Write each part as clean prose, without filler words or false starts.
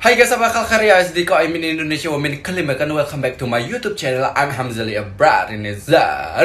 Hai guys, apa kabar kalian? Di kau Imin Indonesia Women kelima kan, welcome back to my YouTube channel. I'm Hamzali Abrar Nizar.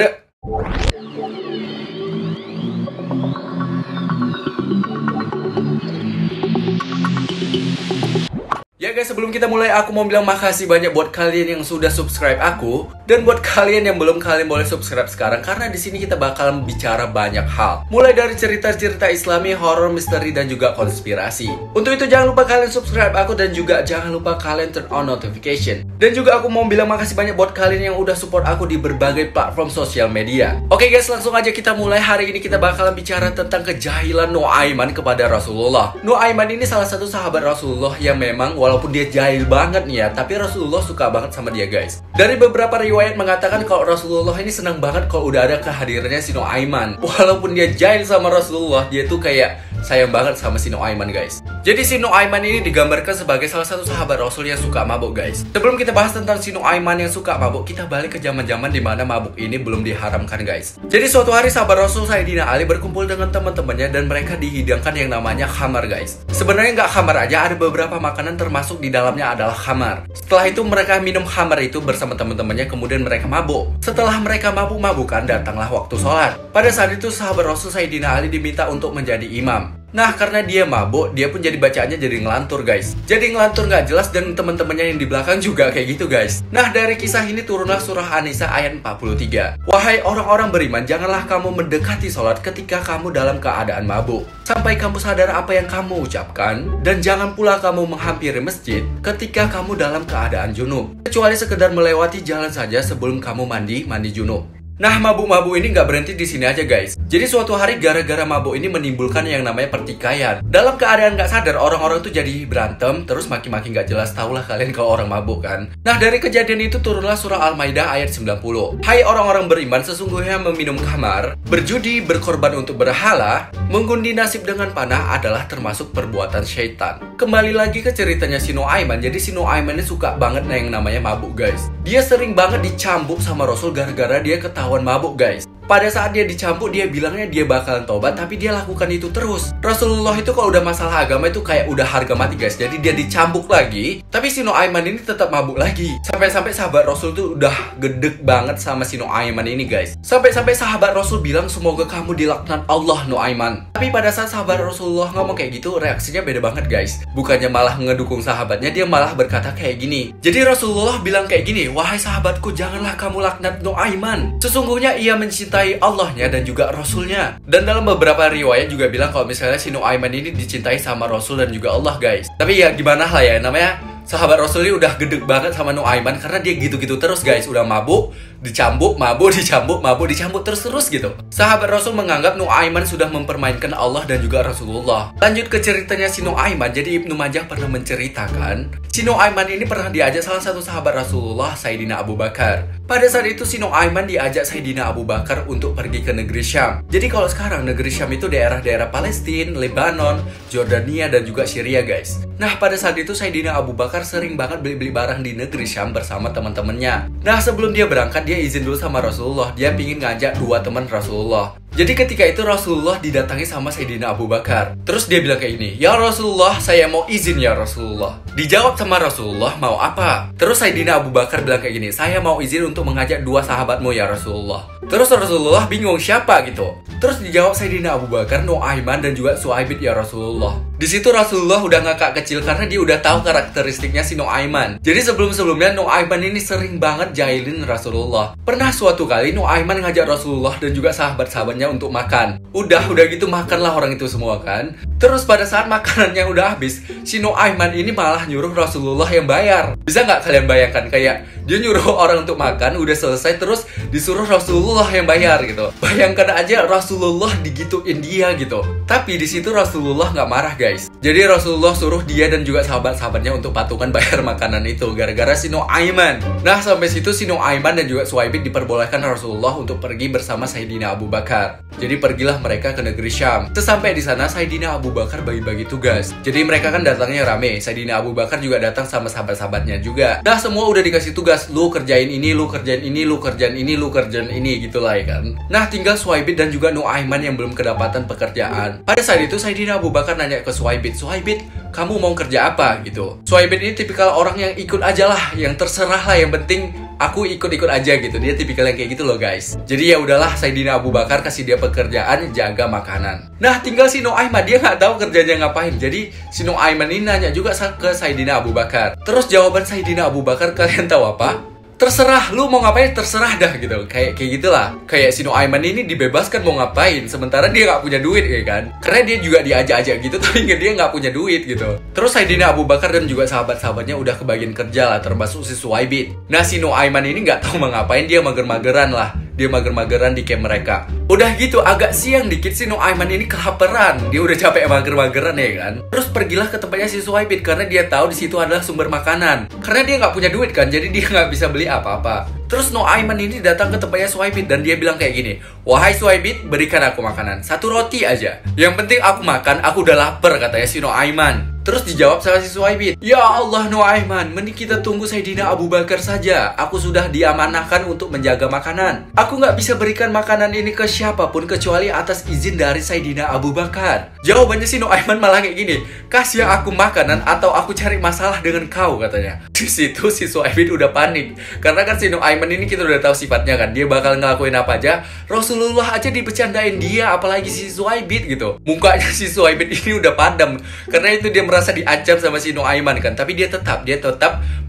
Ya guys, sebelum kita mulai aku mau bilang makasih banyak buat kalian yang sudah subscribe aku, dan buat kalian yang belum, kalian boleh subscribe sekarang karena di sini kita bakal bicara banyak hal. Mulai dari cerita-cerita Islami, horror, misteri dan juga konspirasi. Untuk itu jangan lupa kalian subscribe aku dan juga jangan lupa kalian turn on notification. Dan juga aku mau bilang makasih banyak buat kalian yang udah support aku di berbagai platform sosial media. Oke guys, langsung aja kita mulai. Hari ini kita bakalan bicara tentang kejahilan Nuaiman kepada Rasulullah. Nuaiman ini salah satu sahabat Rasulullah yang memang walaupun dia jahil banget nih ya, tapi Rasulullah suka banget sama dia guys. Dari beberapa riwayat mengatakan kalau Rasulullah ini senang banget kalau udah ada kehadirannya si Nuaiman. Walaupun dia jahil sama Rasulullah, dia tuh kayak sayang banget sama si Nuaiman guys. Jadi si Nuaiman ini digambarkan sebagai salah satu sahabat Rasul yang suka mabuk guys. Sebelum kita bahas tentang si Nuaiman yang suka mabuk, kita balik ke zaman-zaman dimana mabuk ini belum diharamkan guys. Jadi suatu hari sahabat Rasul Sayyidina Ali berkumpul dengan teman-temannya dan mereka dihidangkan yang namanya khamar guys. Sebenarnya nggak khamar aja, ada beberapa makanan termasuk di dalamnya adalah khamar. Setelah itu mereka minum khamar itu bersama teman-temannya, kemudian mereka mabuk. Setelah mereka mabuk-mabukan, datanglah waktu sholat. Pada saat itu sahabat Rasul Sayyidina Ali diminta untuk menjadi imam. Nah, karena dia mabuk, dia pun jadi bacaannya jadi ngelantur guys. Jadi ngelantur nggak jelas dan teman-temannya yang di belakang juga kayak gitu guys. Nah, dari kisah ini turunlah surah An-Nisa ayat 43. Wahai orang-orang beriman, janganlah kamu mendekati sholat ketika kamu dalam keadaan mabuk, sampai kamu sadar apa yang kamu ucapkan. Dan jangan pula kamu menghampiri masjid ketika kamu dalam keadaan junub, kecuali sekedar melewati jalan saja sebelum kamu mandi junub. Nah, mabuk-mabuk ini nggak berhenti di sini aja guys. Jadi suatu hari gara-gara mabuk ini menimbulkan yang namanya pertikaian. Dalam keadaan nggak sadar, orang-orang tuh jadi berantem, terus maki-maki nggak jelas. Tahulah kalian kalau orang mabuk kan. Nah, dari kejadian itu turunlah surah Al-Maidah ayat 90. Hai orang-orang beriman, sesungguhnya meminum khamar, berjudi, berkorban untuk berhala, mengundi nasib dengan panah adalah termasuk perbuatan syaitan. Kembali lagi ke ceritanya si Nuaiman. Jadi si Nuaiman ini suka banget yang namanya mabuk guys. Dia sering banget dicambuk sama Rasul gara-gara dia ketahuan mabuk guys. Pada saat dia dicambuk, dia bilangnya dia bakalan tobat, tapi dia lakukan itu terus. Rasulullah itu kalau udah masalah agama itu kayak udah harga mati guys. Jadi dia dicambuk lagi, tapi si Nuaiman ini tetap mabuk lagi. Sampai-sampai sahabat Rasul tuh udah gedek banget sama si Nuaiman ini guys. Sampai-sampai sahabat Rasul bilang semoga kamu dilaknat Allah Nuaiman. Tapi pada saat sahabat Rasulullah ngomong kayak gitu, reaksinya beda banget guys. Bukannya malah ngedukung sahabatnya, dia malah berkata kayak gini. Jadi Rasulullah bilang kayak gini, wahai sahabatku, janganlah kamu laknat Nuaiman. Sesungguhnya ia mencintai Allahnya dan juga Rasulnya. Dan dalam beberapa riwayat juga bilang kalau misalnya si Nuaiman ini dicintai sama Rasul dan juga Allah guys. Tapi ya gimana lah ya, namanya sahabat Rasul ini udah gedek banget sama Nuaiman karena dia gitu-gitu terus guys. Udah mabuk, dicambuk, mabuk, dicambuk, mabuk, dicambuk terus gitu. Sahabat Rasul menganggap Nuaiman sudah mempermainkan Allah dan juga Rasulullah. Lanjut ke ceritanya si Nuaiman. Jadi Ibnu Majah pernah menceritakan si Nuaiman ini pernah diajak salah satu sahabat Rasulullah, Sayyidina Abu Bakar. Pada saat itu si Nuaiman diajak Sayyidina Abu Bakar untuk pergi ke negeri Syam. Jadi kalau sekarang negeri Syam itu daerah-daerah Palestina, Lebanon, Jordania dan juga Syria guys. Nah, pada saat itu Sayyidina Abu Bakar sering banget beli-beli barang di negeri Syam bersama teman-temannya. Nah, sebelum dia berangkat, dia izin dulu sama Rasulullah. Dia pingin ngajak dua teman Rasulullah. Jadi ketika itu Rasulullah didatangi sama Sayyidina Abu Bakar. Terus dia bilang kayak gini, ya Rasulullah, saya mau izin ya Rasulullah. Dijawab sama Rasulullah, mau apa? Terus Sayyidina Abu Bakar bilang kayak gini, saya mau izin untuk mengajak dua sahabatmu ya Rasulullah. Terus Rasulullah bingung siapa gitu. Terus dijawab Sayyidina Abu Bakar, Nuaiman dan juga Suaibid ya Rasulullah. Di situ Rasulullah udah ngakak kecil karena dia udah tahu karakteristiknya si Nuaiman. Jadi sebelum-sebelumnya Nuaiman ini sering banget jahilin Rasulullah. Pernah suatu kali Nuaiman ngajak Rasulullah dan juga sahabat-sahabatnya untuk makan. Udah gitu makanlah orang itu semua kan. Terus pada saat makanannya udah habis, si Nuaiman ini malah nyuruh Rasulullah yang bayar. Bisa nggak kalian bayangkan kayak dia nyuruh orang untuk makan, udah selesai terus disuruh Rasulullah yang bayar gitu. Bayangkan aja Rasulullah digituin dia gitu. Tapi di situ Rasulullah nggak marah guys. Jadi Rasulullah suruh dia dan juga sahabat-sahabatnya untuk patungan bayar makanan itu gara-gara si Nuaiman. Nah, sampai situ si Nuaiman dan juga Suaibid diperbolehkan Rasulullah untuk pergi bersama Sayyidina Abu Bakar. Jadi pergilah mereka ke negeri Syam. Sesampai di sana Sayyidina Abu Bakar bagi-bagi tugas. Jadi mereka kan datangnya rame. Sayyidina Abu Bakar juga datang sama sahabat-sahabatnya juga. Nah, semua udah dikasih tugas. Lu kerjain ini, lu kerjain ini, lu kerjain ini, lu kerjain ini gitulah ya kan. Nah, tinggal Suaibid dan juga Nuaiman yang belum kedapatan pekerjaan. Pada saat itu Sayyidina Abu Bakar nanya ke Suhaibid, Suhaibid, kamu mau kerja apa gitu. Suhaibid ini tipikal orang yang ikut aja lah, yang terserah lah, yang penting aku ikut-ikut aja gitu. Dia tipikal yang kayak gitu loh guys. Jadi ya udahlah, Saidina Abu Bakar kasih dia pekerjaan jaga makanan. Nah tinggal si Nuaiman, dia nggak tahu kerjanya ngapain. Jadi si Nuaiman ini nanya juga ke Saidina Abu Bakar. Terus jawaban Saidina Abu Bakar kalian tahu apa? Terserah, lu mau ngapain terserah dah gitu. Kayak gitulah. Kayak si Nuaiman ini dibebaskan mau ngapain, sementara dia nggak punya duit ya kan. Karena dia juga diajak-ajak gitu, tapi dia nggak punya duit gitu. Terus Saidina Abu Bakar dan juga sahabat-sahabatnya udah kebagian kerja lah, termasuk si Suhaibid. Nah si Nuaiman ini nggak tahu mau ngapain, dia mager-mageran lah. Dia mager-mageran di camp mereka. Udah gitu agak siang dikit si Nuaiman ini kelaparan. Dia udah capek mager-mageran ya kan. Terus pergilah ke tempatnya si Suhaibid karena dia tahu di situ adalah sumber makanan. Karena dia nggak punya duit kan, jadi dia nggak bisa beli apa-apa. Terus Nuaiman ini datang ke tempatnya Suhaibid dan dia bilang kayak gini, wahai Suhaibid, berikan aku makanan, 1 roti aja. Yang penting aku makan, aku udah lapar, katanya si Nuaiman. Terus dijawab sama si Suhaibid, ya Allah Nuaiman, mending kita tunggu Saidina Abu Bakar saja. Aku sudah diamanahkan untuk menjaga makanan. Aku nggak bisa berikan makanan ini ke siapapun kecuali atas izin dari Saidina Abu Bakar. Jawabannya si Nuaiman malah kayak gini, kasih aku makanan atau aku cari masalah dengan kau, katanya. Di situ si Suhaibid udah panik, karena kan si Nuaiman ini kita udah tahu sifatnya kan, dia bakal ngelakuin apa aja. Rasulullah aja dibercandain dia, apalagi si Suhaibid gitu. Mukanya si Suhaibid ini udah padam, karena itu dia merasa diancam sama si Nuaiman kan, tapi dia tetap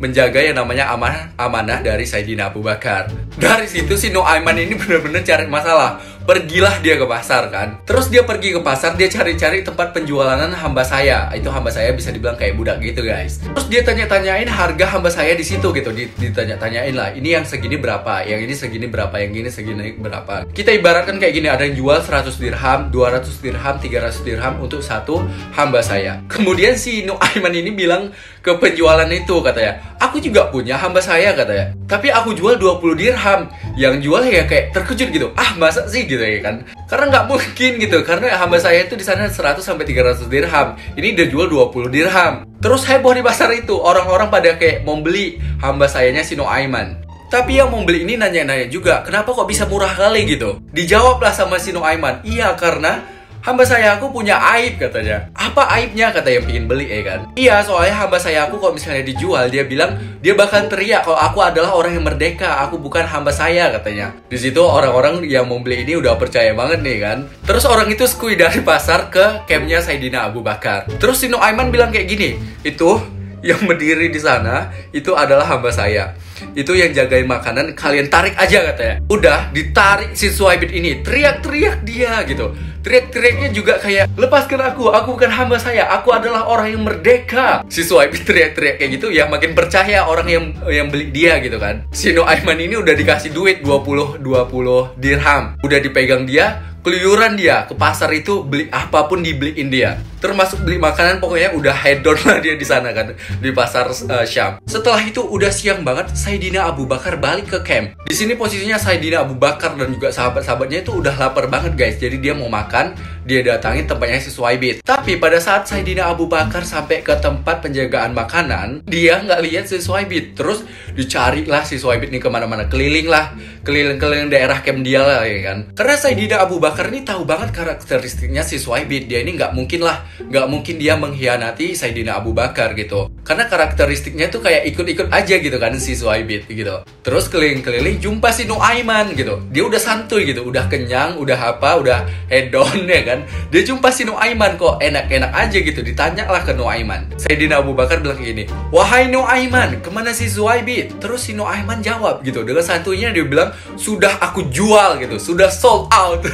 menjaga yang namanya amanah dari Saidina Abu Bakar. Dari situ si Nuaiman ini benar-benar cari masalah. Pergilah dia ke pasar kan. Terus dia pergi ke pasar, dia cari-cari tempat penjualan hamba saya. Itu hamba saya bisa dibilang kayak budak gitu guys. Terus dia tanya-tanyain harga hamba saya di situ gitu. Ditanya-tanyain lah, ini yang segini berapa, yang ini segini berapa, yang ini segini berapa. Kita ibaratkan kayak gini, ada yang jual 100 dirham, 200 dirham, 300 dirham untuk satu hamba saya. Kemudian si Nuaiman ini bilang ke penjualan itu, katanya, aku juga punya hamba saya, katanya, tapi aku jual 20 dirham. Yang jual ya kayak terkejut gitu, masa sih gitu ya kan, karena nggak mungkin gitu, karena hamba saya itu di sana 100 sampai 300 dirham, ini dia jual 20 dirham. Terus heboh di pasar itu, orang-orang pada kayak mau beli hamba sayanya si Nuaiman. Tapi yang mau beli ini nanya-nanya juga, kenapa kok bisa murah kali gitu. Dijawablah sama si Nuaiman, iya karena hamba saya aku punya aib, katanya. Apa aibnya, kata yang pengen beli ya kan. Iya, soalnya hamba saya aku kalau misalnya dijual, dia bilang dia bakal teriak kalau aku adalah orang yang merdeka, aku bukan hamba saya, katanya. Di situ orang-orang yang mau beli ini udah percaya banget nih kan. Terus orang itu skui dari pasar ke campnya Saidina Abu Bakar. Terus si Nuaiman bilang kayak gini, itu yang berdiri di sana itu adalah hamba saya. Itu yang jagain makanan, kalian tarik aja, katanya. Udah ditarik si Suhaibid ini, teriak-teriak dia gitu. Teriak-teriaknya juga kayak, lepaskan aku bukan hamba saya, aku adalah orang yang merdeka. Si Suhaibid teriak-teriak kayak gitu ya, makin percaya orang yang beli dia gitu kan. Si Nuaiman ini udah dikasih duit 20 dirham, udah dipegang dia, keluyuran dia ke pasar itu, beli apapun dibeliin dia, termasuk beli makanan. Pokoknya udah hedon lah dia di sana kan, di pasar Syam. Setelah itu udah siang banget, Saidina Abu Bakar balik ke camp. Di sini posisinya Saidina Abu Bakar dan juga sahabat-sahabatnya itu udah lapar banget guys. Jadi dia mau makan, dia datangi tempatnya si Suhaibid. Tapi pada saat Saidina Abu Bakar sampai ke tempat penjagaan makanan, dia nggak lihat si Suhaibid. Terus dicari lah si Suhaibid nih kemana-mana, keliling daerah camp dia lah ya kan. Karena Saidina Abu Bakar ini tahu banget karakteristiknya si Suhaibid. Dia ini nggak mungkin dia mengkhianati Saidina Abu Bakar gitu. Karena karakteristiknya tuh kayak ikut-ikut aja gitu kan si Suhaibid gitu. Terus keliling-keliling jumpa si Nuaiman gitu. Dia udah santuy gitu, udah kenyang, udah hedon ya kan. Dia jumpa si Nuaiman kok enak-enak aja gitu. Ditanyalah ke Nuaiman. Saidina Abu Bakar bilang kayak gini, wahai Nuaiman, kemana si Suhaibid? Terus si Nuaiman jawab gitu, dengan santuynya dia bilang, sudah aku jual gitu, sudah sold out.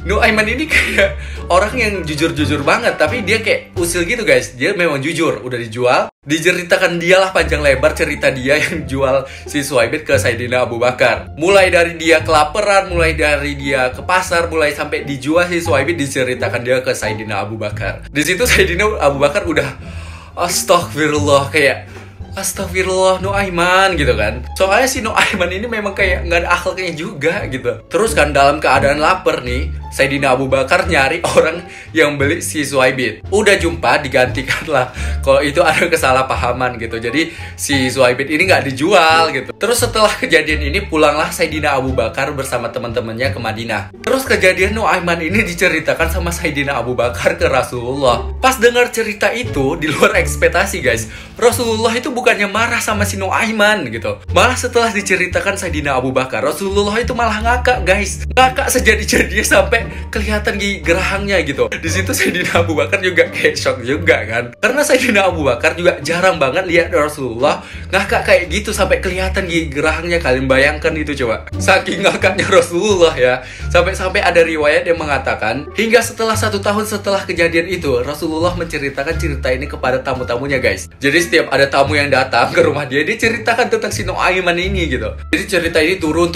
Nuaiman ini kayak orang yang jujur-jujur banget, tapi dia kayak usil gitu guys. Dia memang jujur, udah dijual. Diceritakan dialah panjang lebar cerita dia yang jual si Suhaibid ke Saidina Abu Bakar. Mulai dari dia kelaparan, mulai dari dia ke pasar, mulai sampai dijual si Suhaibid, diceritakan dia ke Saidina Abu Bakar. Di situ Saidina Abu Bakar udah astagfirullah, kayak astagfirullah Nuaiman gitu kan. Soalnya si Nuaiman ini memang kayak nggak ada akhlaknya juga gitu. Terus kan dalam keadaan lapar nih, Sayyidina Abu Bakar nyari orang yang beli si Suhaibit. Udah jumpa, digantikan lah. Kalau itu ada kesalahpahaman gitu. Jadi si Suhaibit ini nggak dijual gitu. Terus setelah kejadian ini pulanglah Sayyidina Abu Bakar bersama teman-temannya ke Madinah. Terus kejadian Nuaiman ini diceritakan sama Sayyidina Abu Bakar ke Rasulullah. Pas dengar cerita itu di luar ekspektasi guys, Rasulullah itu bukannya marah sama si Nuaiman gitu. Malah setelah diceritakan Sayyidina Abu Bakar, Rasulullah itu malah ngakak guys. Ngakak sejadi-jadinya sampai kelihatan gigi gerahangnya gitu. Di situ Sayyidina Abu Bakar juga kayak shock juga kan. Karena Sayyidina Abu Bakar juga jarang banget lihat Rasulullah ngakak kayak gitu sampai kelihatan gigi gerahangnya. Kalian bayangkan itu coba. Saking ngakaknya Rasulullah ya. Sampai-sampai ada riwayat yang mengatakan hingga setelah 1 tahun setelah kejadian itu, Rasulullah menceritakan cerita ini kepada tamu-tamunya guys. Jadi setiap ada tamu yang datang ke rumah dia ceritakan tentang si Nuaiman ini gitu. Jadi cerita ini turun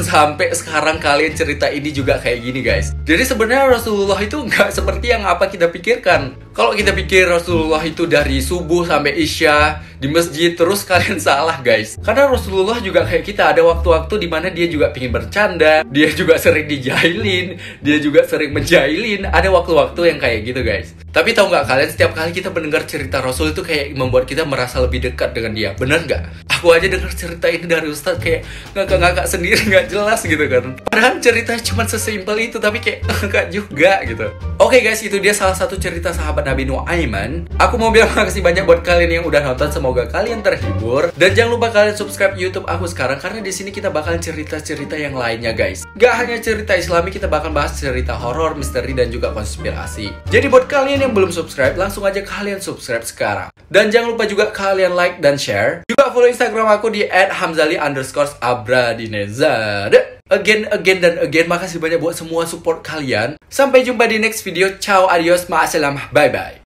sampai sekarang kalian cerita ini juga kayak gini guys. Jadi sebenarnya Rasulullah itu nggak seperti yang apa kita pikirkan. Kalau kita pikir Rasulullah itu dari subuh sampai isya di masjid, terus kalian salah guys. Karena Rasulullah juga kayak kita, ada waktu-waktu dimana dia juga pengen bercanda, dia juga sering dijailin, dia juga sering menjailin. Ada waktu-waktu yang kayak gitu guys. Tapi tahu nggak kalian, setiap kali kita mendengar cerita Rasul itu kayak membuat kita merasa lebih dekat dengan dia. Bener nggak? Aku aja dengar cerita ini dari Ustadz kayak ngakak-ngakak sendiri, nggak jelas gitu kan. Padahal ceritanya cuma sesimpel itu, tapi kayak ngakak juga gitu. Oke guys, itu dia salah satu cerita sahabat Nabi Nuaiman. Aku mau bilang makasih banyak buat kalian yang udah nonton. Semoga kalian terhibur. Dan jangan lupa kalian subscribe YouTube aku sekarang, karena di sini kita bakal cerita-cerita yang lainnya guys. Gak hanya cerita Islami, kita bakal bahas cerita horor, misteri, dan juga konspirasi. Jadi buat kalian yang belum subscribe, langsung aja kalian subscribe sekarang. Dan jangan lupa juga kalian like dan share. Juga follow Instagram aku di @hamzali_abradineza. Again dan again, makasih banyak buat semua support kalian. Sampai jumpa di next video. Ciao, adios, ma'assalam, bye bye.